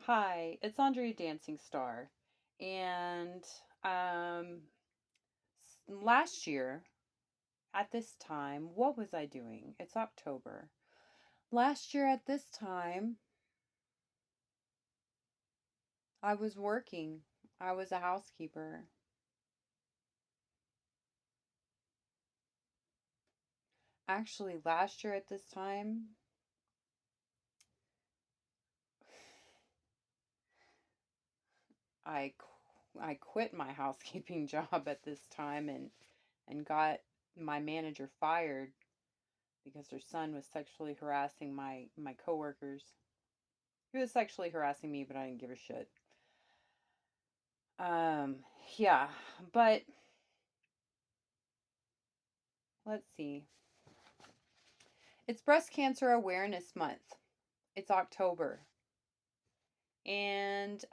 Hi, it's Andrea Dancing Star. And um, last year at this time, what was I doing? It's October. Last year at this time, I was working. I was a housekeeper. Actually, last year at this time, I I quit my housekeeping job at this time and got my manager fired because her son was sexually harassing my coworkers. He was sexually harassing me, but I didn't give a shit. Um, yeah, but let's see. It's Breast Cancer Awareness Month. It's October. And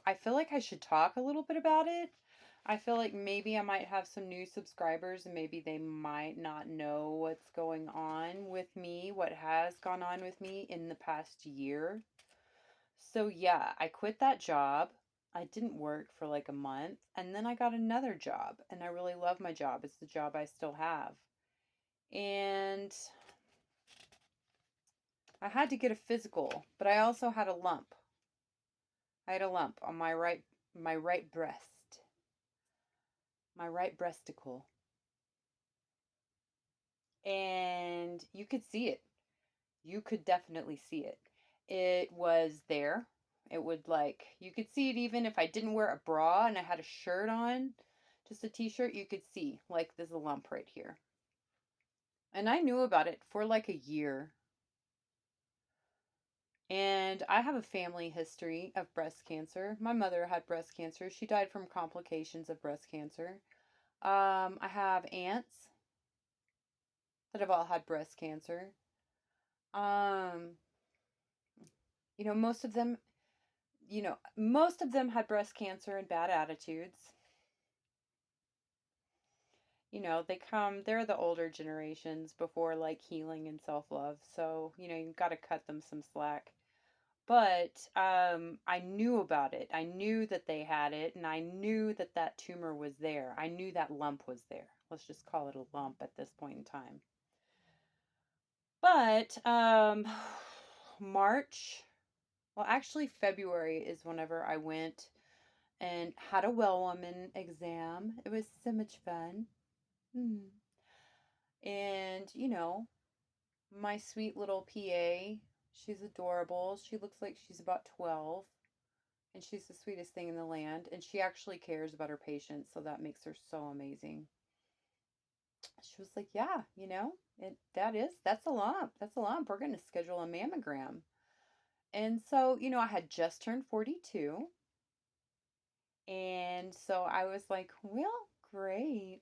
I feel like I should talk a little bit about it. I feel like maybe I might have some new subscribers and maybe they might not know what's going on with me, what has gone on with me in the past year. So yeah, I quit that job. I didn't work for like a month and then I got another job and I really love my job. It's the job I still have. And I had to get a physical, but I also had a lump. I had a lump on my right breast. My right breasticle. And you could see it. You could definitely see it. It was there. It would like you could see it even if I didn't wear a bra and I had a shirt on, just a t-shirt, you could see like there's a lump right here. And I knew about it for like a year. And I have a family history of breast cancer. My mother had breast cancer. She died from complications of breast cancer. I have aunts that have all had breast cancer. Um, most of them, most of them had breast cancer and bad attitudes. They're the older generations before like healing and self-love. So, you've got to cut them some slack. But I knew about it. I knew that they had it, and I knew that that tumor was there. I knew that lump was there. Let's just call it a lump at this point in time. But March, well, actually, February is whenever I went and had a well woman exam. It was so much fun. Hmm. And, my sweet little PA, she's adorable. She looks like she's about 12. And she's the sweetest thing in the land. And she actually cares about her patients. So that makes her so amazing. She was like, yeah, that's a lump. That's a lump. We're going to schedule a mammogram. And so, I had just turned 42. And so I was like, well, great.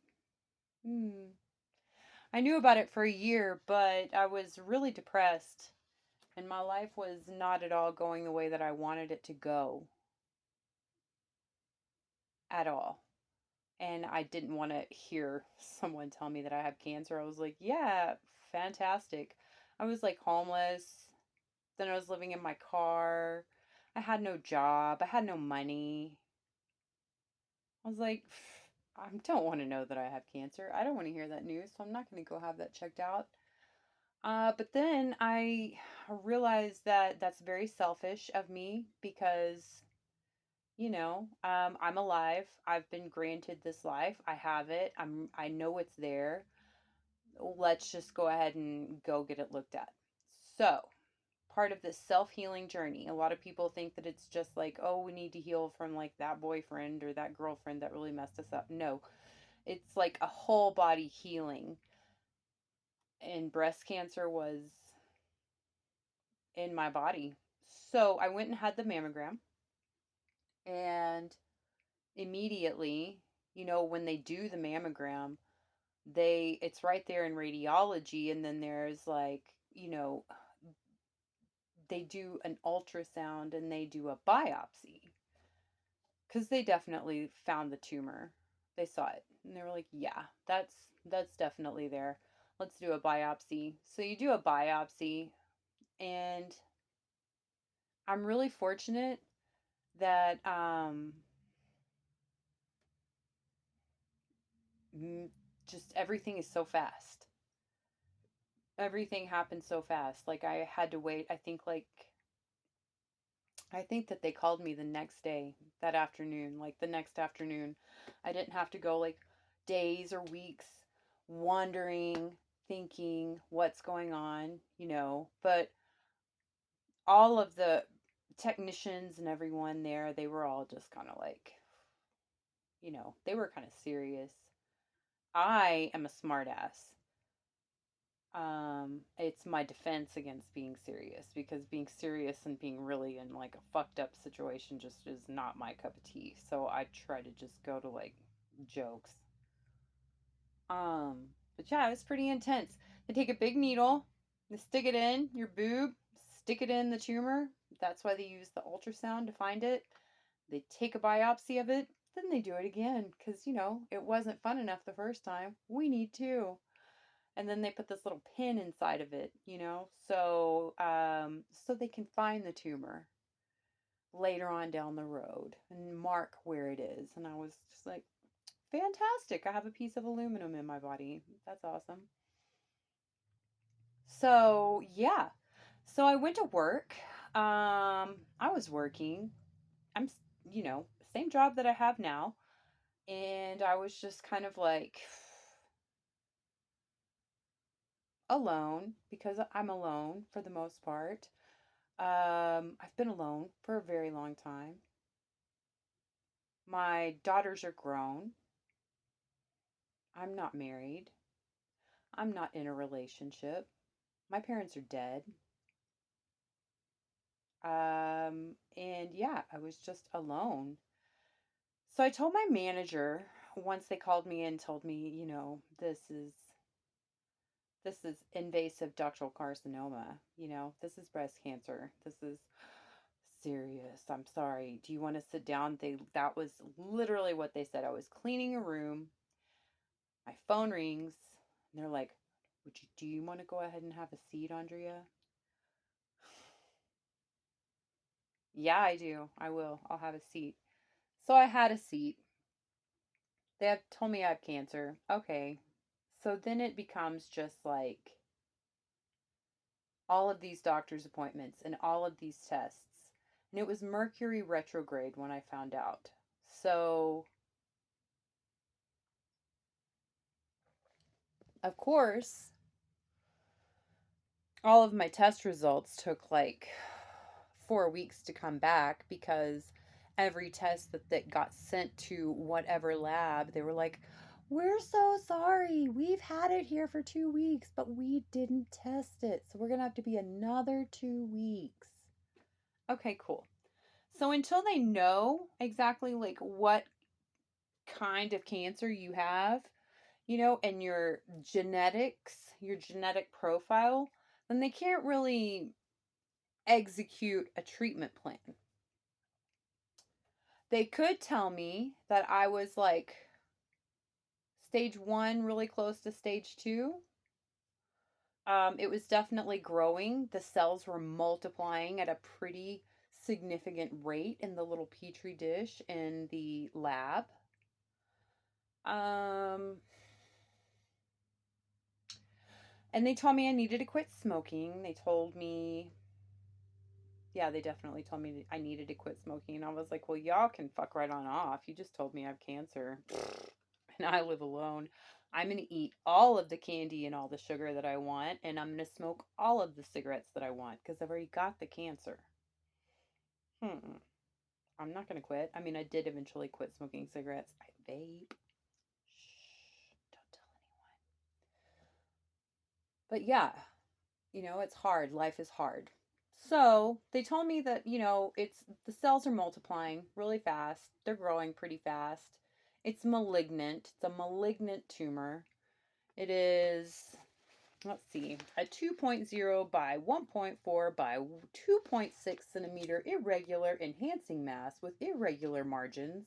Hmm. I knew about it for a year, but I was really depressed. And my life was not at all going the way that I wanted it to go at all. And I didn't want to hear someone tell me that I have cancer. I was like, yeah, fantastic. I was like homeless. Then I was living in my car. I had no job. I had no money. I was like, I don't want to know that I have cancer. I don't want to hear that news, so I'm not going to go have that checked out. But then I realized that that's very selfish of me because I'm alive. I've been granted this life. I have it. I know it's there. Let's just go ahead and go get it looked at. So, part of this self-healing journey. A lot of people think that it's just like, oh, we need to heal from like that boyfriend or that girlfriend that really messed us up. No, it's like a whole body healing. And breast cancer was in my body. So, I went and had the mammogram and immediately, when they do the mammogram, it's right there in radiology, and then there's like, they do an ultrasound and they do a biopsy because they definitely found the tumor. They saw it and they were like, yeah, that's definitely there. let's do a biopsy. So you do a biopsy, and I'm really fortunate that just everything is so fast. Everything happened so fast. Like I had to wait. I think that they called me the next day, that afternoon, like the next afternoon. I didn't have to go like days or weeks wondering, thinking what's going on, but all of the technicians and everyone there, they were all just kind of like, they were kind of serious. I am a smartass. It's my defense against being serious, because being serious and being really in like a fucked up situation just is not my cup of tea. So I try to just go to like jokes. But yeah, it was pretty intense. They take a big needle, they stick it in your boob, stick it in the tumor. That's why they use the ultrasound to find it. They take a biopsy of it, then they do it again because, it wasn't fun enough the first time. We need to. And then they put this little pin inside of it, so they can find the tumor later on down the road and mark where it is. And I was just like, fantastic. I have a piece of aluminum in my body. That's awesome. So, yeah. So I went to work. I was working. I'm, same job that I have now. And I was just kind of like alone, because I'm alone for the most part. I've been alone for a very long time. My daughters are grown. I'm not married. I'm not in a relationship. My parents are dead. And yeah, I was just alone. So I told my manager once they called me and told me, this is invasive ductal carcinoma, this is breast cancer. This is serious. I'm sorry. Do you want to sit down? That was literally what they said. I was cleaning a room. My phone rings, and they're like, do you want to go ahead and have a seat, Andrea? Yeah, I do. I will. I'll have a seat. So I had a seat. They have told me I have cancer. Okay. So then it becomes just like all of these doctor's appointments and all of these tests. And it was Mercury retrograde when I found out. So, of course, all of my test results took like 4 weeks to come back, because every test that got sent to whatever lab, they were like, we're so sorry. We've had it here for 2 weeks, but we didn't test it. So we're going to have to be another 2 weeks. Okay, cool. So until they know exactly like what kind of cancer you have, and your genetics, your genetic profile, then they can't really execute a treatment plan. They could tell me that I was like stage 1, really close to stage 2. It was definitely growing. The cells were multiplying at a pretty significant rate in the little petri dish in the lab. And they told me I needed to quit smoking. They told me, yeah, they definitely told me I needed to quit smoking. And I was like, well, y'all can fuck right on off. You just told me I have cancer. And I live alone. I'm going to eat all of the candy and all the sugar that I want. And I'm going to smoke all of the cigarettes that I want, because I've already got the cancer. I'm not going to quit. I mean, I did eventually quit smoking cigarettes. I vape. Shh, don't tell anyone. But yeah, it's hard. Life is hard. So they told me that, it's the cells are multiplying really fast. They're growing pretty fast. It's malignant. It's a malignant tumor. It is, let's see, a 2.0 by 1.4 by 2.6 centimeter irregular enhancing mass with irregular margins,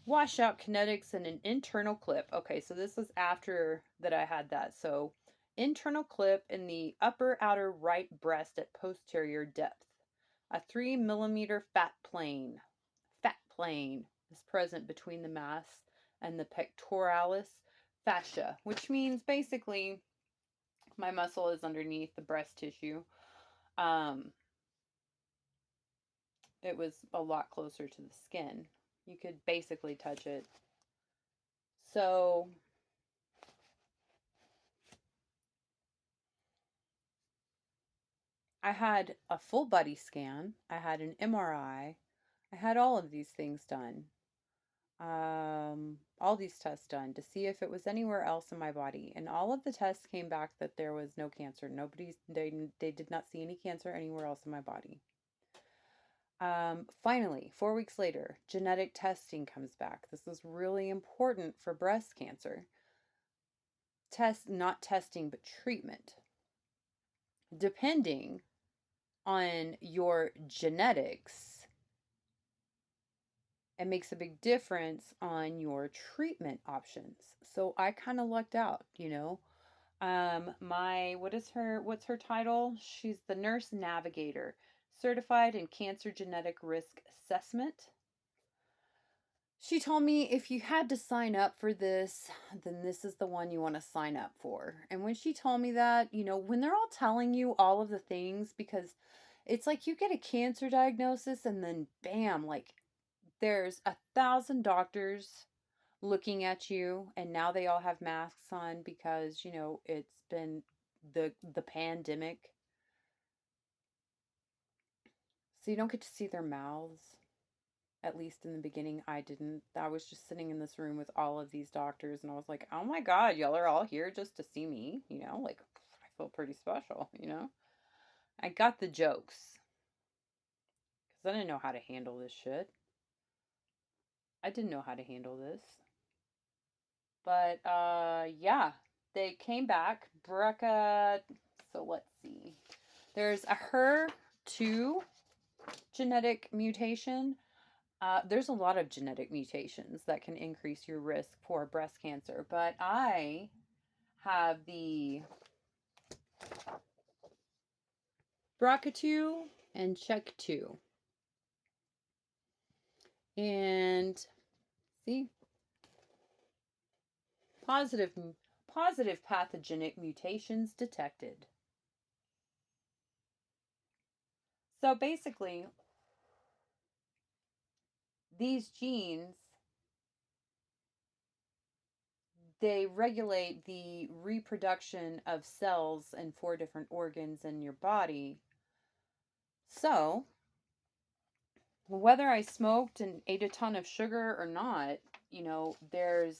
washout kinetics, and an internal clip. Okay, so this was after that I had that. So internal clip in the upper outer right breast at posterior depth. A 3 mm fat plane is present between the mass and the pectoralis fascia, which means basically my muscle is underneath the breast tissue. It was a lot closer to the skin. You could basically touch it. So I had a full body scan. I had an MRI. I had all of these things done. All these tests done to see if it was anywhere else in my body. And all of the tests came back that there was no cancer. They did not see any cancer anywhere else in my body. Finally, 4 weeks later, genetic testing comes back. This is really important for breast cancer. Not testing, but treatment. Depending on your genetics, it makes a big difference on your treatment options. So I kind of lucked out, you know. What's her title? She's the nurse navigator, certified in cancer genetic risk assessment. She told me if you had to sign up for this, then this is the one you want to sign up for. And when she told me that, you know, when they're all telling you all of the things, because it's like you get a cancer diagnosis and then bam, like there's 1,000 doctors looking at you, and now they all have masks on because, you know, it's been the pandemic. So you don't get to see their mouths. At least in the beginning, I didn't. I was just sitting in this room with all of these doctors, and I was like, oh my God, y'all are all here just to see me, you know? Like, I feel pretty special, you know? I got the jokes because I didn't know how to handle this shit. I didn't know how to handle this. But, yeah, they came back. BRCA, so let's see. There's a HER2 genetic mutation. There's a lot of genetic mutations that can increase your risk for breast cancer, but I have the BRCA2 and CHEK2. And see, positive pathogenic mutations detected. So basically, these genes, they regulate the reproduction of cells in 4 different organs in your body. So, whether I smoked and ate a ton of sugar or not, you know, there's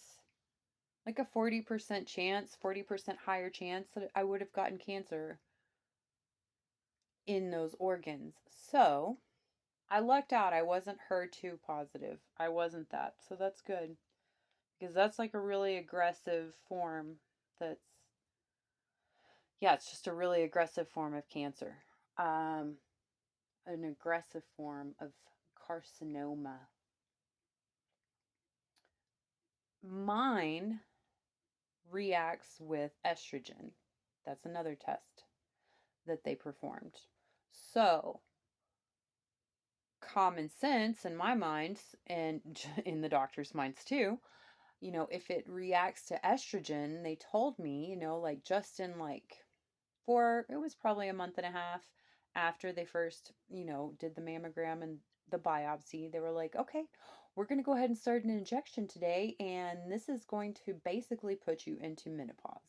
like a 40% chance, 40% higher chance that I would have gotten cancer in those organs. So, I lucked out. I wasn't HER2 positive. I wasn't that. So that's good. Because that's like a really aggressive form that's, yeah, it's just a really aggressive form of cancer. An aggressive form of carcinoma. Mine reacts with estrogen. That's another test that they performed. So, common sense in my mind, and in the doctor's minds too, you know, if it reacts to estrogen, they told me, you know, like just in like it was probably a month and a half after they first, you know, did the mammogram and the biopsy, they were like, okay, we're going to go ahead and start an injection today, and this is going to basically put you into menopause.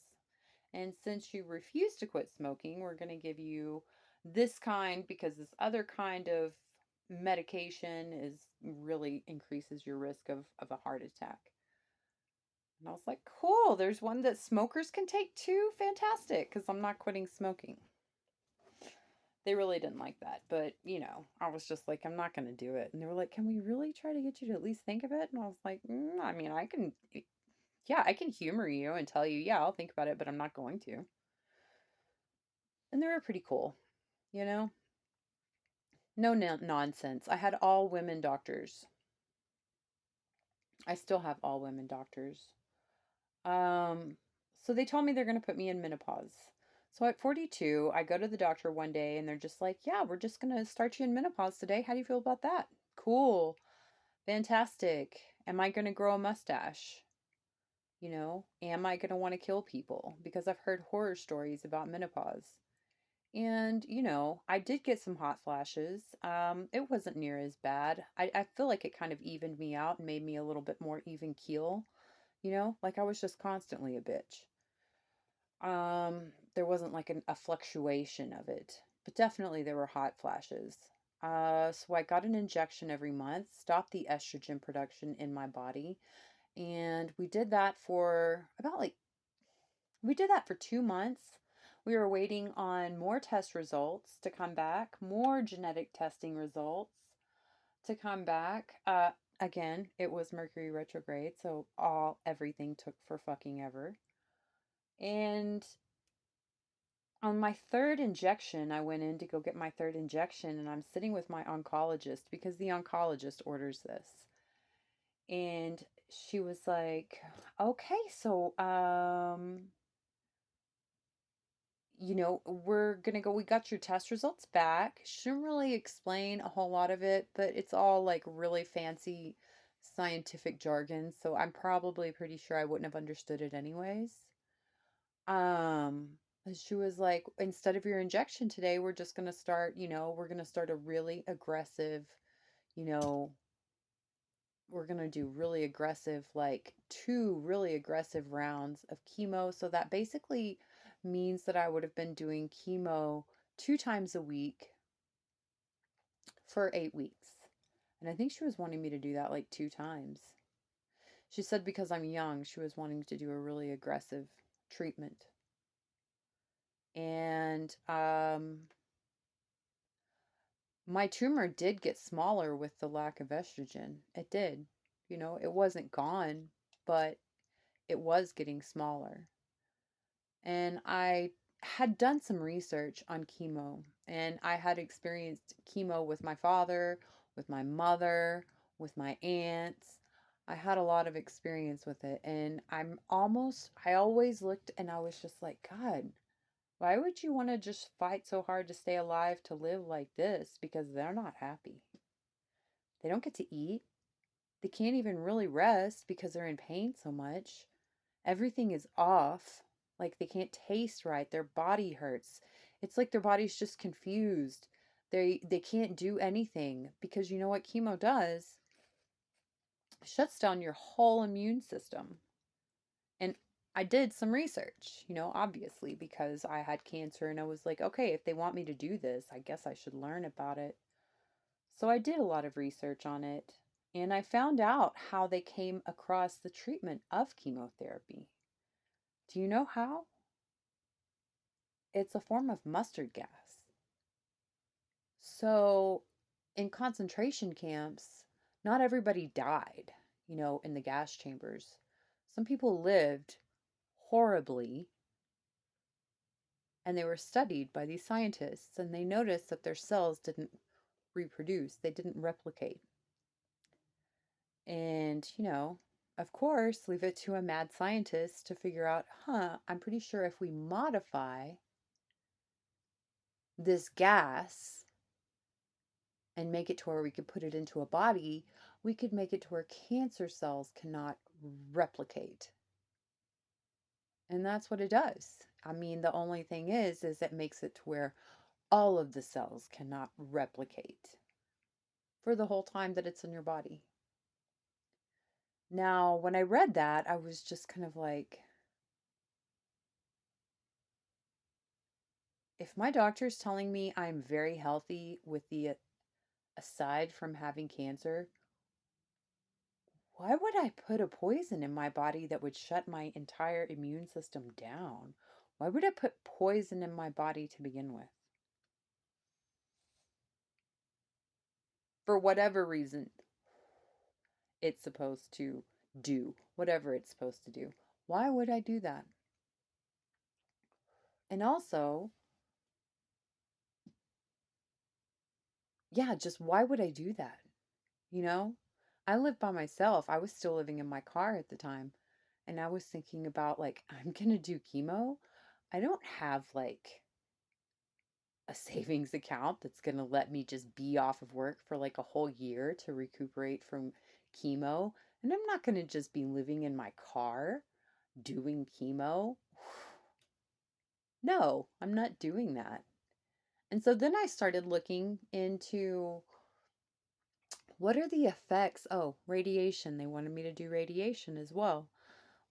And since you refuse to quit smoking, we're going to give you this kind because this other kind of medication really increases your risk of a heart attack. And I was like, cool, there's one that smokers can take too. Fantastic, because I'm not quitting smoking. They really didn't like that. But, you know, I was just like, I'm not going to do it. And they were like, can we really try to get you to at least think of it? And I was like, I mean, I can humor you and tell you, yeah, I'll think about it, but I'm not going to. And they were pretty cool, you know? No nonsense. I had all women doctors. I still have all women doctors. So they told me they're going to put me in menopause. So at 42, I go to the doctor one day and they're just like, yeah, we're just going to start you in menopause today. How do you feel about that? Cool. Fantastic. Am I going to grow a mustache? Am I going to want to kill people? Because I've heard horror stories about menopause. And, I did get some hot flashes. It wasn't near as bad. I feel like it kind of evened me out and made me a little bit more even keel, like I was just constantly a bitch. There wasn't like a fluctuation of it, but definitely there were hot flashes. So I got an injection every month, stopped the estrogen production in my body, and we did that for 2 months. We were waiting on more test results to come back, more genetic testing results to come back. Again, it was Mercury retrograde, so everything took for fucking ever. And on my third injection, I went in to go get my third injection, and I'm sitting with my oncologist because the oncologist orders this. And she was like, okay, so, we got your test results back. She didn't really explain a whole lot of it, but it's all like really fancy scientific jargon, so I'm probably pretty sure I wouldn't have understood it anyways. Um, and she was like, instead of your injection today, we're just gonna start, we're gonna start a really aggressive, you know, we're gonna do really aggressive, like 2 really aggressive rounds of chemo. So that basically means that I would have been doing chemo 2 times a week for 8 weeks. And I think she was wanting me to do that like 2 times. She said because I'm young, she was wanting to do a really aggressive treatment. And my tumor did get smaller with the lack of estrogen. It did. It wasn't gone, but it was getting smaller. And I had done some research on chemo, and I had experienced chemo with my father, with my mother, with my aunts. I had a lot of experience with it, and I always looked and I was just like, God, why would you want to just fight so hard to stay alive to live like this? Because they're not happy. They don't get to eat. They can't even really rest because they're in pain so much. Everything is off. Like they can't taste right. Their body hurts. It's like their body's just confused. They can't do anything because you know what chemo does? It shuts down your whole immune system. And I did some research, obviously because I had cancer and I was like, okay, if they want me to do this, I guess I should learn about it. So I did a lot of research on it and I found out how they came across the treatment of chemotherapy. Do you know how? It's a form of mustard gas. So, in concentration camps, not everybody died, in the gas chambers. Some people lived horribly, and they were studied by these scientists, and they noticed that their cells didn't reproduce, they didn't replicate. And, of course, leave it to a mad scientist to figure out, I'm pretty sure if we modify this gas and make it to where we could put it into a body, we could make it to where cancer cells cannot replicate. And that's what it does. I mean, the only thing is it makes it to where all of the cells cannot replicate for the whole time that it's in your body. Now, when I read that, I was just kind of like, if my doctor's telling me I'm very healthy with the aside from having cancer, why would I put a poison in my body that would shut my entire immune system down? Why would I put poison in my body to begin with? For whatever reason it's supposed to do, whatever it's supposed to do. Why would I do that? And also, yeah, just why would I do that? You know, I lived by myself. I was still living in my car at the time. and I was thinking about like, I'm going to do chemo. I don't have like a savings account that's going to let me just be off of work for like a whole year to recuperate from chemo. And I'm not going to just be living in my car doing chemo. No, I'm not doing that. And so then I started looking into what are the effects? Oh, radiation. They wanted me to do radiation as well.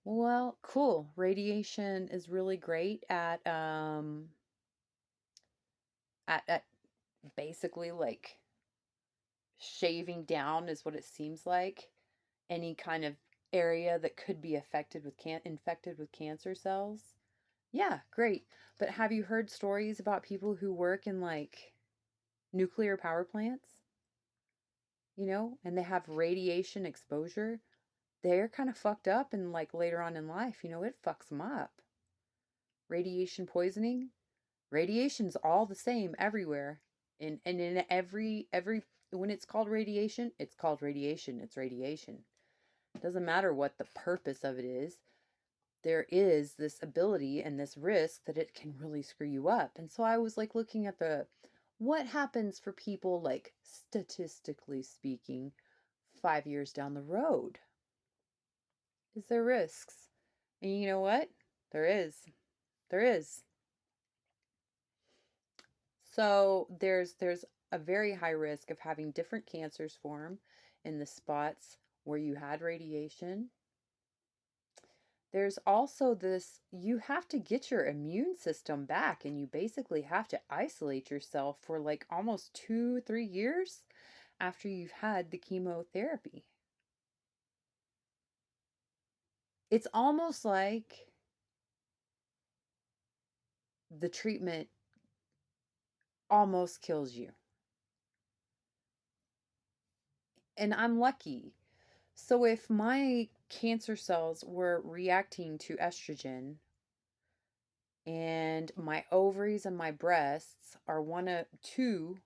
Well, cool. Radiation is really great at basically like shaving down is what it seems like any kind of area that could be affected with infected with cancer cells. Yeah, great. But have you heard stories about people who work in like nuclear power plants, and they have radiation exposure? They're kind of fucked up and like later on in life, it fucks them up. Radiation poisoning, radiation's all the same everywhere. And in every when it's called radiation, it's called radiation. It's radiation. It doesn't matter what the purpose of it is. There is this ability and this risk that it can really screw you up. And so I was like looking at what happens for people like statistically speaking 5 years down the road. Is there risks? And you know what? There is. There is. So there's a very high risk of having different cancers form in the spots where you had radiation. There's also this, you have to get your immune system back, and you basically have to isolate yourself for like almost 2-3 years after you've had the chemotherapy. It's almost like the treatment almost kills you. And I'm lucky. So if my cancer cells were reacting to estrogen and my ovaries and my breasts are two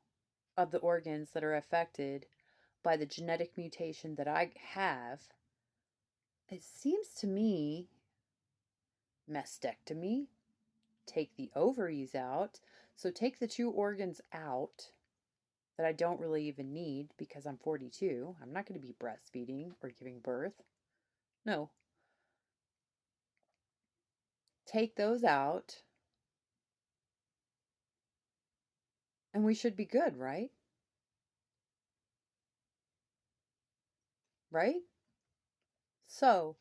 of the organs that are affected by the genetic mutation that I have, it seems to me mastectomy, take the ovaries out. So take the two organs out that I don't really even need because I'm 42. I'm not going to be breastfeeding or giving birth. No. Take those out and we should be good, right? Right? So,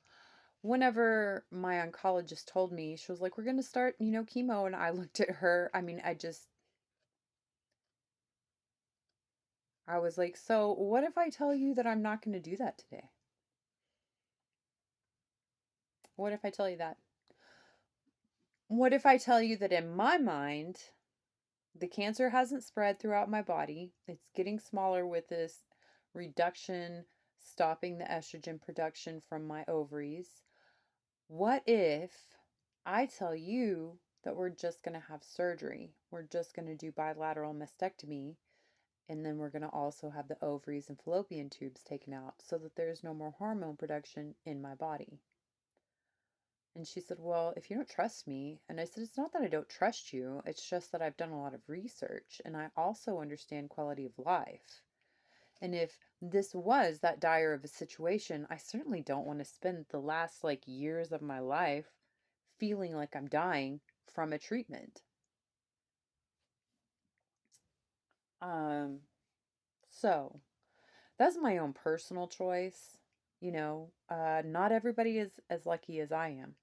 whenever my oncologist told me, she was like, we're going to start, chemo. And I looked at her. I mean, I was like, so what if I tell you that I'm not going to do that today? What if I tell you that? What if I tell you that in my mind, the cancer hasn't spread throughout my body? It's getting smaller with this reduction, stopping the estrogen production from my ovaries. What if I tell you that we're just going to have surgery? We're just going to do bilateral mastectomy. And then we're going to also have the ovaries and fallopian tubes taken out so that there's no more hormone production in my body. And she said, well, if you don't trust me, and I said, it's not that I don't trust you, it's just that I've done a lot of research and I also understand quality of life. And if this was that dire of a situation, I certainly don't want to spend the last like years of my life feeling like I'm dying from a treatment. So that's my own personal choice. Not everybody is as lucky as I am.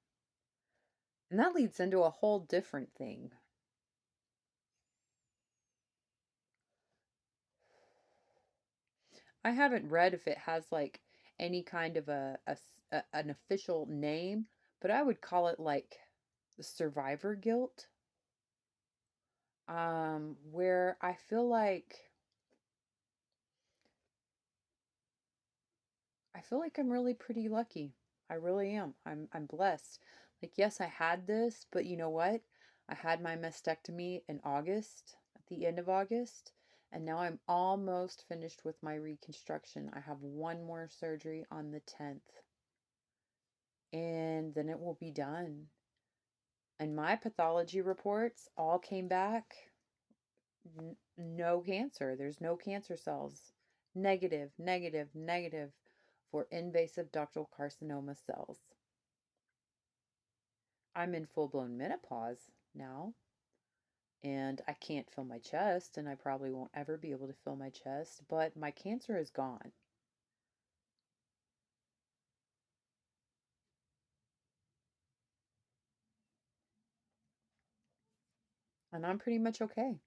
And that leads into a whole different thing. I haven't read if it has like any kind of an official name, but I would call it like the survivor guilt. Where I feel like I'm really pretty lucky. I really am. I'm blessed. Like, yes, I had this, but you know what? I had my mastectomy in August, at the end of August, and now I'm almost finished with my reconstruction. I have one more surgery on the 10th. and then it will be done. And my pathology reports all came back no cancer. There's no cancer cells. Negative, negative, negative for invasive ductal carcinoma cells. I'm in full blown menopause now, and I can't feel my chest, and I probably won't ever be able to feel my chest, but my cancer is gone. And I'm pretty much okay.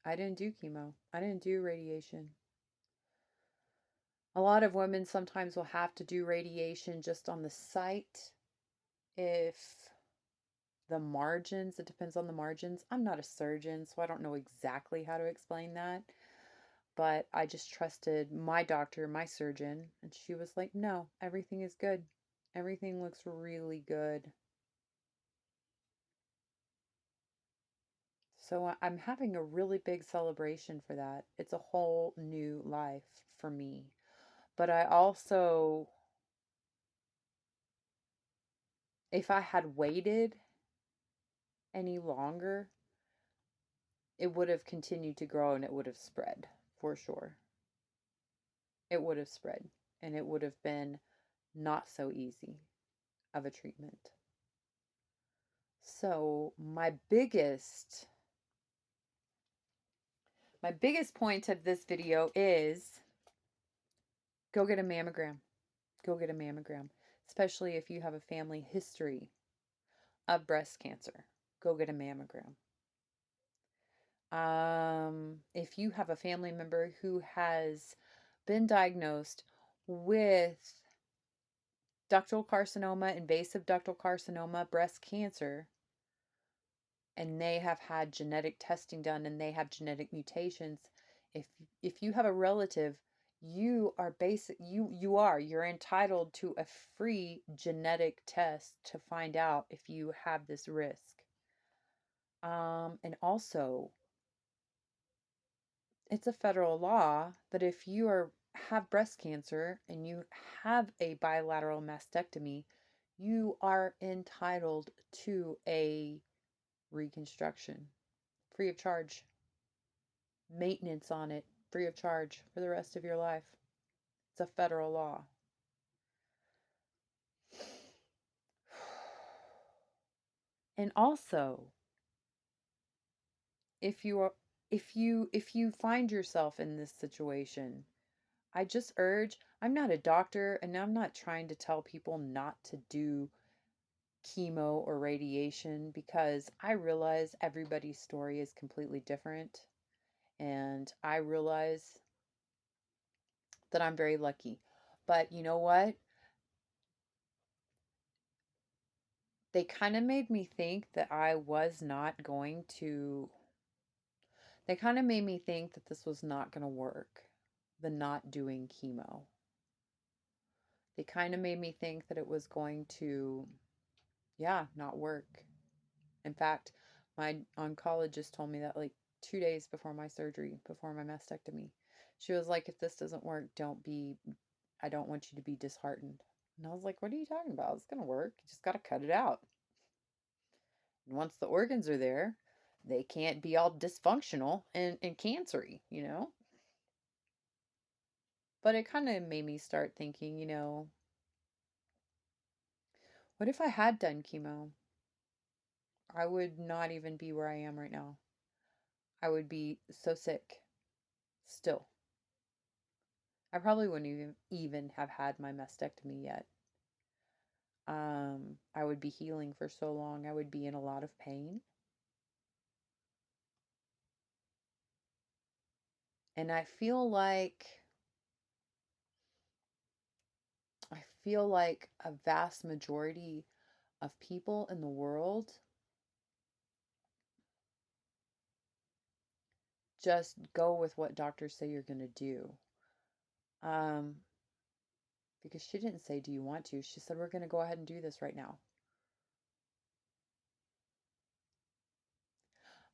I didn't do chemo, I didn't do radiation. A lot of women sometimes will have to do radiation just on the site if the margins, it depends on the margins. I'm not a surgeon, so I don't know exactly how to explain that. But I just trusted my doctor, my surgeon, and she was like, no, everything is good. Everything looks really good. So I'm having a really big celebration for that. It's a whole new life for me. But I also, if I had waited any longer, it would have continued to grow and it would have spread for sure. It would have spread and it would have been not so easy of a treatment. So my biggest point of this video is go get a mammogram. Go get a mammogram, especially if you have a family history of breast cancer. Go get a mammogram. If you have a family member who has been diagnosed with ductal carcinoma, invasive ductal carcinoma, breast cancer, and they have had genetic testing done and they have genetic mutations, if you have a relative, you're entitled to a free genetic test to find out if you have this risk. And also, it's a federal law that if you have breast cancer and you have a bilateral mastectomy, you are entitled to a reconstruction free of charge. Maintenance on it free of charge for the rest of your life. It's a federal law. And also, if you are if you find yourself in this situation, I just urge, I'm not a doctor and I'm not trying to tell people not to do chemo or radiation because I realize everybody's story is completely different and I realize that I'm very lucky. But you know what? They kind of made me think that I was not going to, they kind of made me think that this was not going to work, the not doing chemo. They kind of made me think that it was going to, yeah, not work. In fact, my oncologist told me that like 2 days before my surgery, before my mastectomy. She was like, if this doesn't work, I don't want you to be disheartened. And I was like, what are you talking about? It's going to work. You just got to cut it out. And once the organs are there, they can't be all dysfunctional and cancery, you know? But it kind of made me start thinking, what if I had done chemo? I would not even be where I am right now. I would be so sick still. I probably wouldn't even have had my mastectomy yet. I would be healing for so long. I would be in a lot of pain. And I feel like a vast majority of people in the world just go with what doctors say you're going to do. Um, because she didn't say, do you want to? She said, we're going to go ahead and do this right now.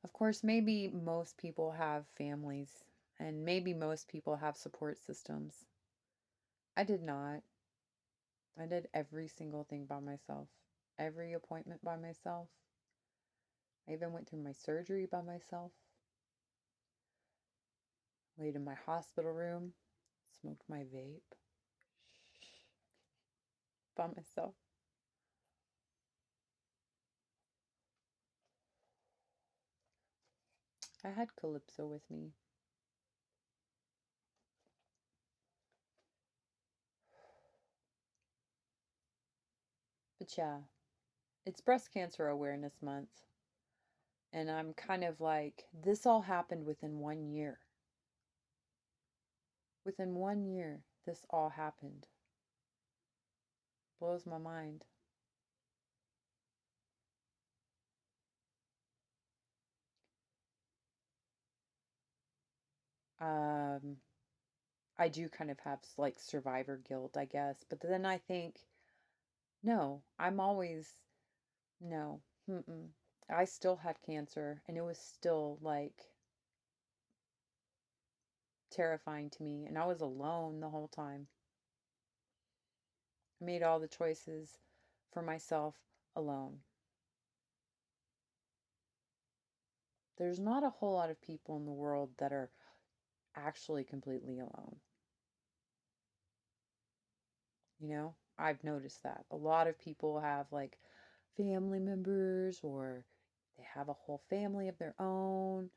Of course, maybe most people have families and maybe most people have support systems. I did not. I did every single thing by myself, every appointment by myself. I even went through my surgery by myself, laid in my hospital room, smoked my vape by myself. I had Calypso with me. But yeah, it's Breast Cancer Awareness Month. And I'm kind of like, this all happened within 1 year. Within 1 year, this all happened. Blows my mind. Um, I do kind of have like survivor guilt, I guess. But then I think, no, no, mm-mm. I still had cancer and it was still like terrifying to me. And I was alone the whole time. I made all the choices for myself alone. There's not a whole lot of people in the world that are actually completely alone. You know, I've noticed that. A lot of people have like family members or they have a whole family of their own.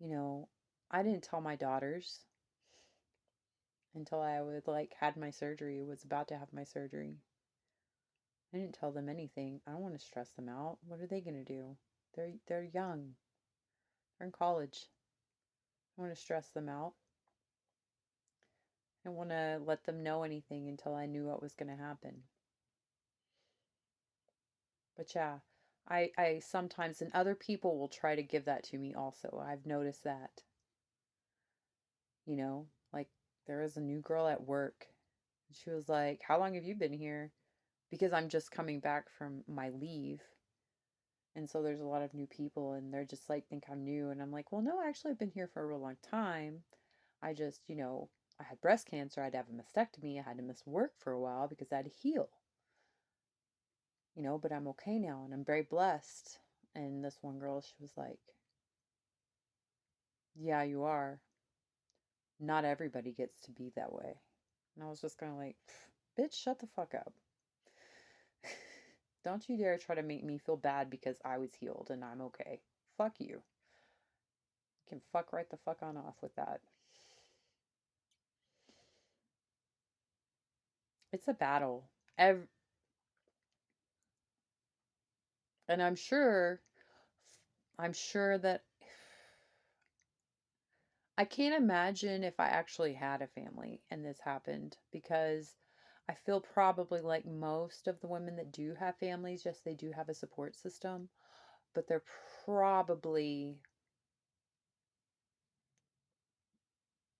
You know, I didn't tell my daughters until I would like had my surgery, was about to have my surgery. I didn't tell them anything. I don't want to stress them out. What are they going to do? They're young. They're in college. I don't want to stress them out. I don't want to let them know anything until I knew what was going to happen. But yeah, I sometimes, and other people will try to give that to me also. I've noticed that. You know, like there was a new girl at work. She was like, "How long have you been here?" Because I'm just coming back from my leave. And so there's a lot of new people and they're just like, think I'm new. And I'm like, well, no, actually, I've been here for a real long time. I just, I had breast cancer. I had to have a mastectomy. I had to miss work for a while because I had to heal. But I'm okay now and I'm very blessed. And this one girl, she was like, yeah, you are. Not everybody gets to be that way. And I was just kind of like, bitch, shut the fuck up. Don't you dare try to make me feel bad because I was healed and I'm okay. Fuck you. You can fuck right the fuck on off with that. It's a battle. And I'm sure that I can't imagine if I actually had a family and this happened because I feel probably like most of the women that do have families, yes, they do have a support system, but they're probably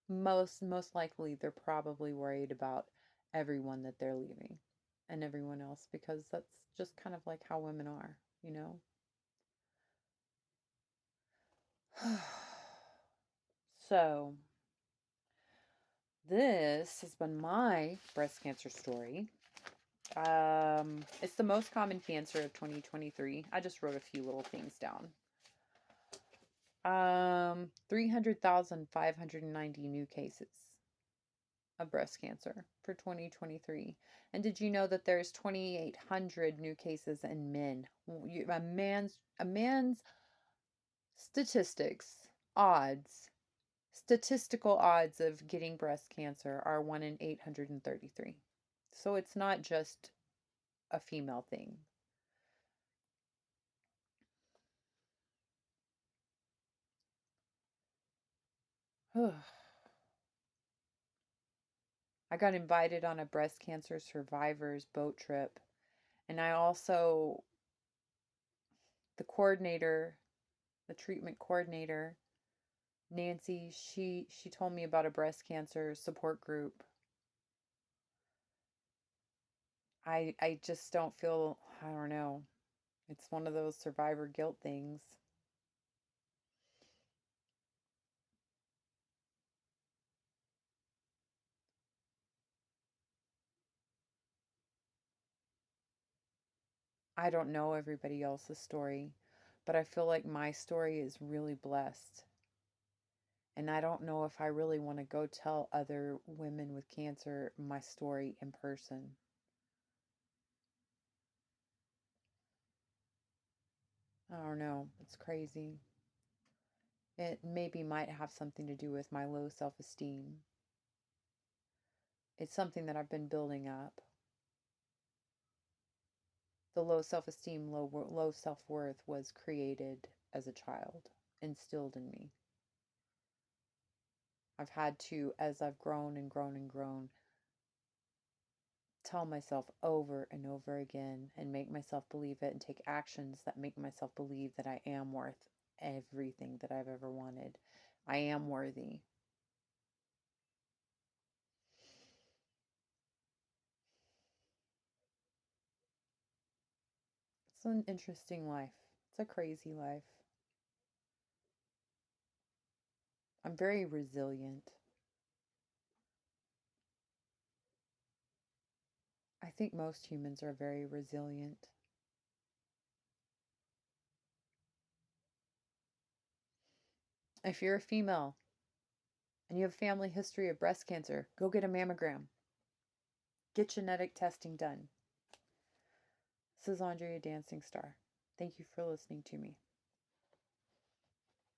most likely they're probably worried about everyone that they're leaving and everyone else because that's just kind of like how women are, you know? So, this has been my breast cancer story. It's the most common cancer of 2023. I just wrote a few little things down. 300,590 new cases of breast cancer for 2023. And did you know that there's 2,800 new cases in men? A man's statistics, odds, statistical odds of getting breast cancer are 1 in 833. So it's not just a female thing. I got invited on a breast cancer survivors boat trip. And I also, the coordinator, the treatment coordinator, Nancy, she told me about a breast cancer support group. I just don't feel, I don't know. It's one of those survivor guilt things. I don't know everybody else's story, but I feel like my story is really blessed. And I don't know if I really want to go tell other women with cancer my story in person. I don't know. It's crazy. It maybe might have something to do with my low self esteem. It's something that I've been building up. The low self esteem, low self worth was created as a child, instilled in me. I've had to, as I've grown and grown and grown, tell myself over and over again and make myself believe it and take actions that make myself believe that I am worth everything that I've ever wanted. I am worthy. It's an interesting life. It's a crazy life. I'm very resilient. I think most humans are very resilient. If you're a female and you have family history of breast cancer, go get a mammogram. Get genetic testing done. This is Andrea Dancing Star. Thank you for listening to me.